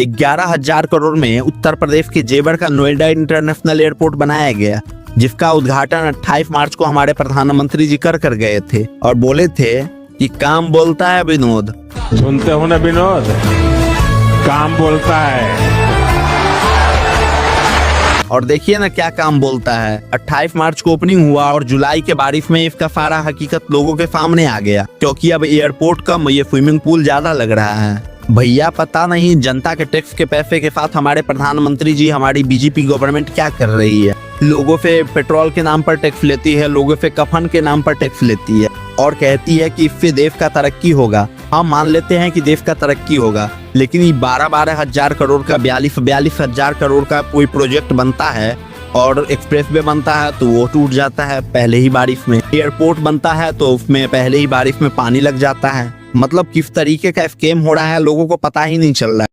11,000 करोड़ में उत्तर प्रदेश के जेवर का नोएडा इंटरनेशनल एयरपोर्ट बनाया गया, जिसका उद्घाटन 28 मार्च को हमारे प्रधानमंत्री जी कर गए थे और बोले थे कि काम बोलता है विनोद। सुनते हो ना विनोद, काम बोलता है। और देखिए ना क्या काम बोलता है। 28 मार्च को ओपनिंग हुआ और जुलाई के बारिश में इसका सारा हकीकत लोगों के सामने आ गया, क्योंकि अब एयरपोर्ट कम ये स्विमिंग पूल ज्यादा लग रहा है। भैया पता नहीं जनता के टैक्स के पैसे के साथ हमारे प्रधानमंत्री जी, हमारी बीजेपी गवर्नमेंट क्या कर रही है। लोगों से पेट्रोल के नाम पर टैक्स लेती है, लोगों से कफन के नाम पर टैक्स लेती है और कहती है कि इससे देश का तरक्की होगा। हम मान लेते हैं कि देश का तरक्की होगा, लेकिन ये 12,000 करोड़ का 42,000 करोड़ का कोई प्रोजेक्ट बनता है और एक्सप्रेस वे बनता है तो वो टूट जाता है पहले ही बारिश में। एयरपोर्ट बनता है तो उसमें पहले ही बारिश में पानी लग जाता है। मतलब किस तरीके का स्कैम हो रहा है लोगों को पता ही नहीं चल रहा है।